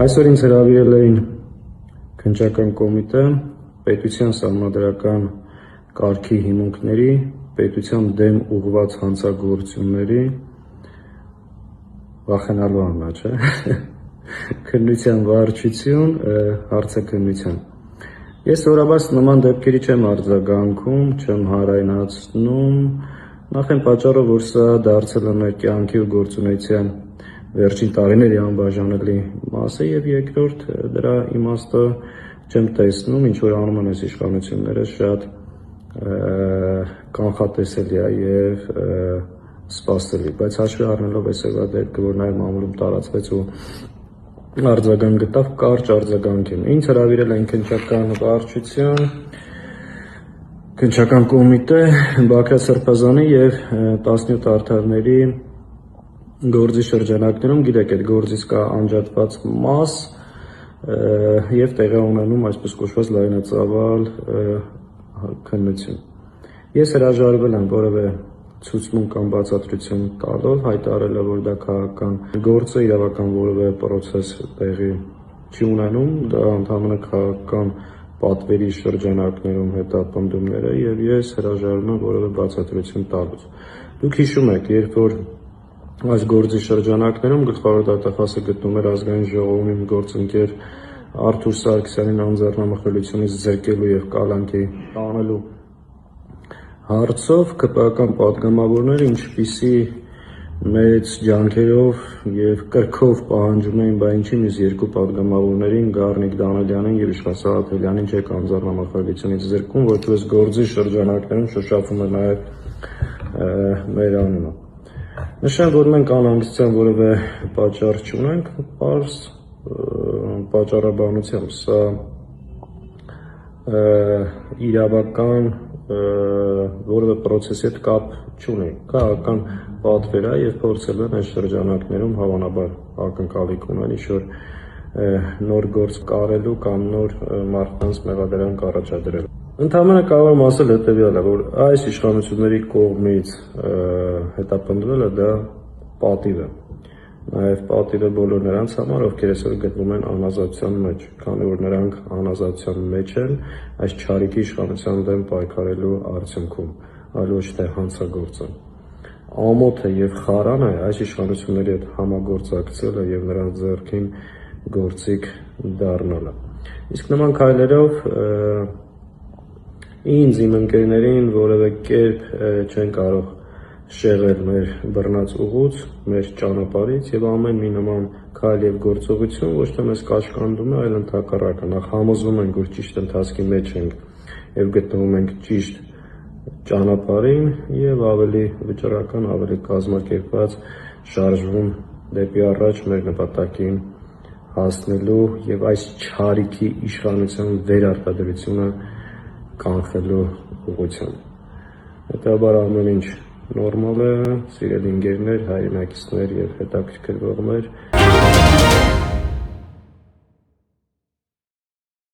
Այսօր ինձ հրավիրել էին քննչական կոմիտե պետության սահմանադրական կարգի հիմունքների, պետության դեմ ուղղված հանցագործությունների, վախենալու աննա, չէ, քննության վարչություն, հարցաքննության։ Ես սովորաբար նման դեպքերի չեմ արձագանքում, չեմ հարայնացնում, նախ այն պատճառով, որ սա դարձել է մեր կյանքի ու գործունեության վերջին տարիների անբաժանելի մասը, եւ երկրորդ դրա իմաստը չեմ տեսնում, ինչ որ անում են այս իշխանությունները, շատ կանխատեսելի է եւ սպասելի, բայց հաշվի առնելով այսօրվա դեպքը, որ նաեւ մամուլում տարածվեց ու արձագանք գտավ, կարճ արձագանք եմ։ Ինձ հրավիրել են քննչական վարչություն, քննչական կոմիտե, Բաքրատ Սրբազանի եւ 17 արդարների գործի շրջանակներում, գիտեք, այդ գործից կա անջատված մաս եւ տեղի ունենում այսպես կոչված լայնածավալ քննություն։ Ես հրաժարվել եմ որևէ ցուցմունք կամ բացատրություն տալով, հայտարարելով, որ դա քաղաքական գործ է, իրավական որևէ պրոցես տեղի չի ունենում, դա ընդհանրապես քաղաքական պատվերի շրջանակներում հետապնդումներ է եւ ես հրաժարվում եմ որևէ բացատրություն տալուց։ Դուք հիշում եք, երբ որ այս գործի շրջանակներում գլխավոր դատախազը գտնում էր ազգային ժողովում իմ գործընկեր Արթուր Սարգսյանին անձեռնամխելիությունից զրկելու եւ կալանքի տանելու հարցով ԿՊԱ-կան պատգամավորները ինչպիսի մեծ ջանքերով եւ կրքով պահանջում էին, բա ինչի՞ մյուս երկու պատգամավորներին Գառնիկ Դանիելյանին եւ Իշխան Սաղաթելյանին չեք անձեռնամխելիությունից զրկում, որովհետեւ գործի շրջանակներում շոշափում է նաեւ մեր անունը։ Նշեմ, որ մենք անհանգստության որևէ պատճառ չունենք, պարզ պատճառաբանությամբ սա իրավական որևէ պրոցեսի հետ կապ չունի, քաղաքական պատվեր է եւ փորձել են այս շրջանակներում հավանաբար ակնկալիք ունեն ինչ-որ նոր գործ կարելու կամ նոր մարդկանց մեղադրանք առաջադրելու։ Ընդհանրապես կարող եմ ասել հետեւյալը, որ այս իշխանությունների կողմից հետապնդվելը դա պատիվ է։ Նաև պատիվ է բոլոր նրանց համար, ովքեր այսօր գտնվում են անազատության մեջ, քանի որ նրանք անազատության մեջ են այս չարիքի իշխանության դեմ պայքարելու արդյունքում, այլ ոչ թե հանցագործը։ Ամոթը եւ խարանը այս իշխանությունների հետ համագործակցելը եւ նրանց ձեռքին գործիք դառնալը։ Իսկ նման քայլերով ինձ իմ ընկերներին որևէ կերպ չեն կարող շեղել մեր բռնած ուղուց, մեր ճանապարհից եւ ամեն մի նման քայլ եւ գործողություն ոչ թե մեզ կաշկանդում է, այլ ընդհակառակը, նախ համոզվում ենք, որ ճիշտ ընթացքի մեջ ենք եւ գտնվում ենք ճիշտ ճանապարհին եւ ավելի վճռական, ավելի կազմակերպված շարժվում դեպի առաջ մեր նպատակին հասնելու եւ այս չարիքի իշխանության վերարտադրությունը կանխելու ուղղությամբ։ Հետաբար ամեն ինչ նորմալ է, սիրելի ընկերներ, հայրենակիցներ եւ հետաքրքրվողներ։